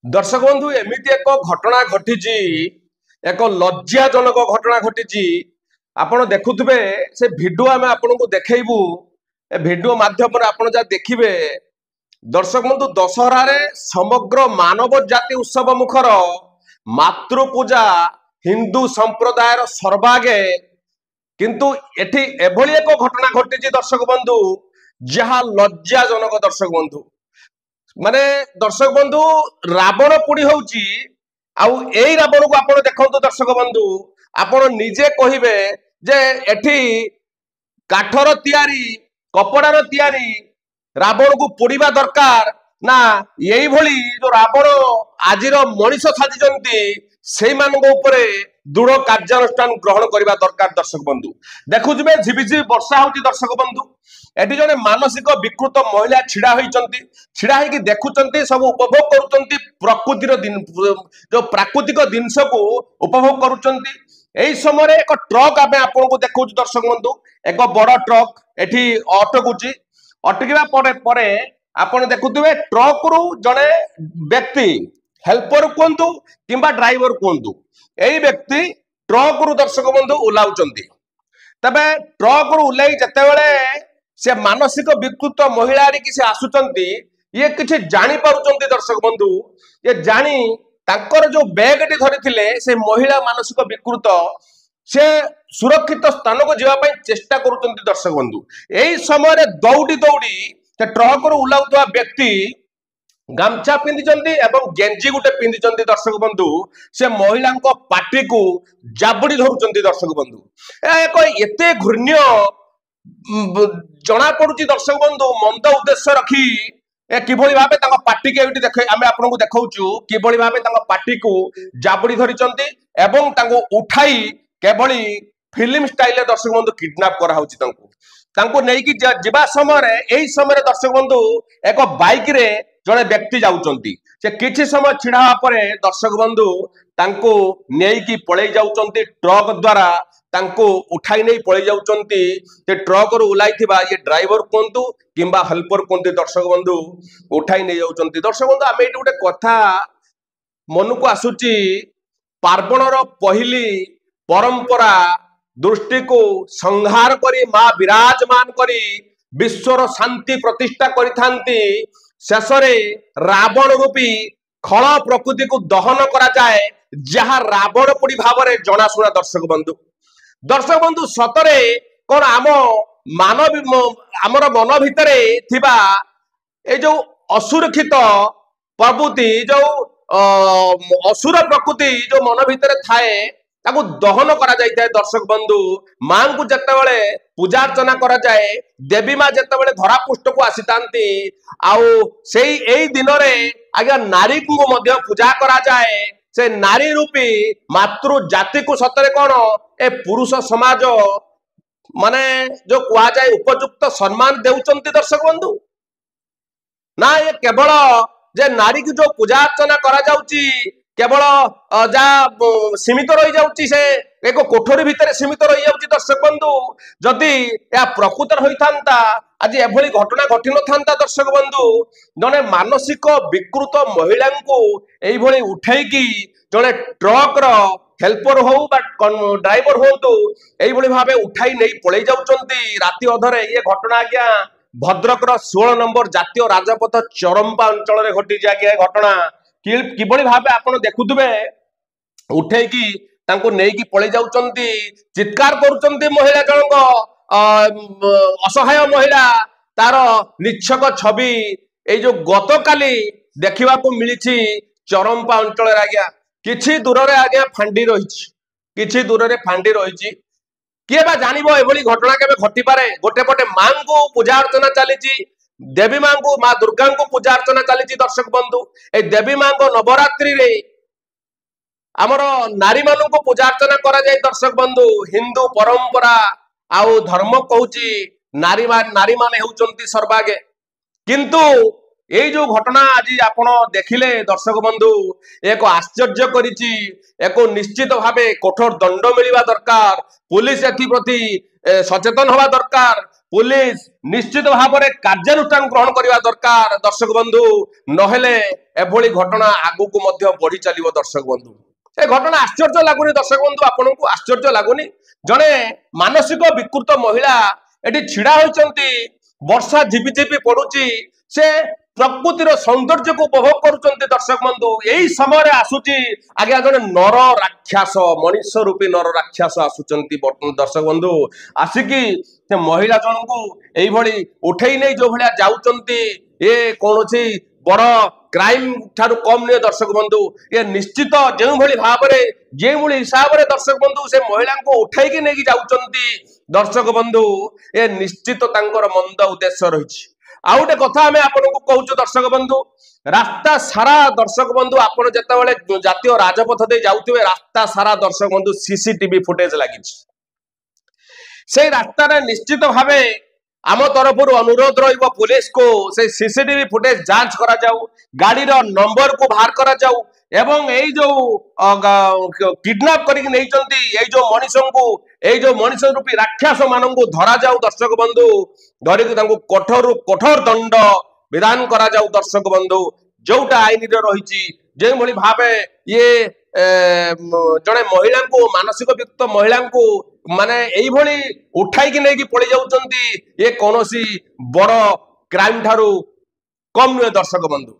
दर्शक बंधु एमती एक घटना घटी एक लज्जाजनक घटना घटी आपण देखुवे से भिडियो आम आपन को देखबू ए भिडियो माध्यम आप देखिए दर्शक बंधु दशहरा समग्र मानव जाति उत्सव मुखर मातृपूजा हिंदू संप्रदायर सर्वागे किंतु एठी एभली एक घटना घटी दर्शक बंधु जहा लज्जाजनक दर्शक बंधु माने दर्शक बंधु रावण पुड़ी होउची आउ एई रावण को आपण देखंतु दर्शक बंधु आपण निजे कहिबे जे एठी काठर तैयारी कपड़ार तैयारी रावण को पोड़ीबा दरकार ना यही भली जो रावण आजिर मनीष साजिचंती से दृढ़ कार्यानुष्ठान ग्रहण करने दरकार दर्शक बंधु देखुए झिबिझिबि वर्षा होती दर्शक बंधु एटी जने मानसिक विकृत महिला छिड़ा होती देखुंत सब उपभोग करुँच प्रकृतिर जो प्राकृतिक जिनस को उपभोग करुँच यही समय एक ट्रक आम आपको देखा दर्शक बंधु एक बड़ ट्रक एटी अटकुची अटकिबा परे आपण देखुवे ट्रक रु जड़े व्यक्ति हेल्पर कहतु कि ड्राइवर कहतु यही व्यक्ति ट्रक रु दर्शक बंधु ओह्लाउचंती तबे ट्रक रु ओह्लाई जेतेबेले से मानसिक विकृत महिला से आसुचंती ये किसी जानी पारुचंती दर्शक बंधु ये जानी तांकर जो बैग टी धरिथिले से महिला मानसिक विकृत से सुरक्षित स्थान को जावाई चेष्टा करुचंती दर्शक बंधु यही समय दौड़ी दौड़ी से ट्रक रु ओह्लाउतवा व्यक्ति गामछा पिंधि एवं गेंजी गुटे पिंधि दर्शक बंधु से महिला पार्टी को जाबड़ी धरुचंती दर्शक बंधु एक एते घृण्य जना पड़ुची दर्शक बंधु मंद उद्देश्य रखी किभली भाबे तांका पार्टी के एठी देखे आमे आपनको देखाउछु किभली भाबे तांका पार्टी को जाबड़ी धरिचंती एवं तांको उठाई केवली फिल्म स्टाइल दर्शक बंधु किडनैप करा होची तांको नेकी जिबा समय एही समय दर्शक बंधु एक बाइक रे जड़े व्यक्ति जाउचंती से किछि समय छिड़ा परे दर्शक बंधु तांको नेकी पळै जाउचंती ट्रक द्वारा तांको उठाई नहीं पळै जाउचंती ते ट्रक रो उलाइथिबा ये ड्राइवर कोंतु किंबा हेल्पर कोंतु दर्शक बंधु उठाई नहीं जाउचंती दर्शक बंधु आमे एटी गोटे कथा मन को आसुची पार्वण रो पहिली परंपरा दृष्टि को संहार करी मां विराजमान करी विश्वर शांति प्रतिष्ठा करिथांती शेषरे रावण रूपी खल प्रकृति को दहन करा जाए जहाँ रावण पुड़ी भाव में जनाशुना दर्शक बंधु सतरे कौन आम मानव आमर मन भितर थिबा ए जो असुरक्षित प्रवृत्ति जो असुर प्रकृति जो मन भितर थाए ताकू दहन करा जाए दर्शक बंधु मां को जितेबाला पूजा अर्चना करा जाए देवी माँ जितेबाला धरा पृष्ठ को आसीतांती आई दिन आज्ञा नारी को मध्य पूजा करा जाए से नारी रूपी मातृ जाति को सतरे कौन ए पुरुष समाज माने जो कह जाए उपयुक्त सम्मान देउचंती दर्शक बंधु ना ये केवल जे नारी की जो पूजा अर्चना करा जाउची केवल जा सीमित रही जाउची से एक कोठरी भितर सीमित रही जाउची दर्शक बंधु जदि या प्रकृतर होइथांता आज एभली घटना घटी नथांता दर्शक बंधु जने मानसिक विकृत महिला को एई भली उठैकी जने ट्रक रो हेल्पर हो बा ड्राइवर होंतु एई भली भाबे उठाई नै पळै जाउचंती राति अधरे ये घटना आज्ञा भद्रक रो 16 नंबर जातीय राजपथ चरंपा अंचल रे घटी जागे घटना किभली भाबे आपण देखुथुबे उठेकी तांको नेकी पळै जाउचंती चित्कार करूचंती महिला जनक असहाय महिला तार निच्छक छवि ए जो गतकाली देखिबा को मिलिछि चरंपा अंचल रे आज्ञा किछि दूर रे आज्ञा फांडी रहिछि किछि दूर रे फांडी रहिछि के बा जानिबो एभली घटना केबे घटी पारे गोटे पटे मां को पूजा अर्चना चलीछि देवी मां को मां दुर्गा को पूजा अर्चना चली दर्शक बंधु ए देवी मां को नवरात्रि रे आमर नारी मान को पूजा अर्चना करा जाए दर्शक बंधु हिंदू परंपरा आउ धर्म कहूची नारी माने होउचंती सर्वागे किंतु ये जो घटना आज आपण देखिले दर्शक बंधु एक आश्चर्य करिछि एक निश्चित भावे कठोर दंड मिलवा दरकार पुलिस एथि प्रति सचेतन हवा दरकार पुलिस निश्चित भाव में कार्यानुष्ठान ग्रहण करने दरकार दर्शक बंधु नहेले एभली घटना आगु को बढ़ी चलो दर्शक बंधु ए घटना आश्चर्य लगुनि दर्शक बंधु आपन को आश्चर्य लगुनि जड़े मानसिक विकृत महिला एटी छिड़ा होती वर्षा झिपिझिपि पड़ुची से प्रकृतिर सौंदर्य को उपभोग करुचंती दर्शक बंधु यही समय आसुची आज्ञा जड़े नर राक्षस मनीष रूपी नर राक्षस आसुचंती दर्शक बंधु आसिकी से महिला जन को यही उठेई नहीं जो भाया जाउचंती ये कौन बड़ क्राइम ठारू कम नहीं दर्शक बंधु ये निश्चित जो भाव में जो हिसाब से दर्शक बंधु से महिला को उठाई नहीं जाउचंती दर्शक बंधु ये निश्चित तांकर मंद उद्देश्य रही आउ गोटे कथा आम आपको कहूँ दर्शक बंधु रास्ता सारा दर्शक बंधु आपड़ जिते जातीय राजपथ दे जाउथिबे रास्ता सारा दर्शक बंधु सीसीटीवी फुटेज लगी से रास्तार निश्चित भाव आम तरफ अनुरोध रही पुलिस को से सीसीटीवी फुटेज जांच करा जाऊ गाड़ी नंबर को बाहर करा जाऊ एवं यही जो किडनैप करके नहीं जो मनीष को यही जो मनीष रूपी राक्षस मान धरा जाऊ दर्शक बंधु धरिक कठोर कठोर दंड विधान करा जाऊ दर्शक बंधु जोटा आईन रही जो भाव ये जड़े महिला को मानसिक विकृत महिला को माने यही उठाई नहीं पड़े जाउचंती ये कौन बड़ क्राइम ठारू कम नुहे दर्शक बंधु।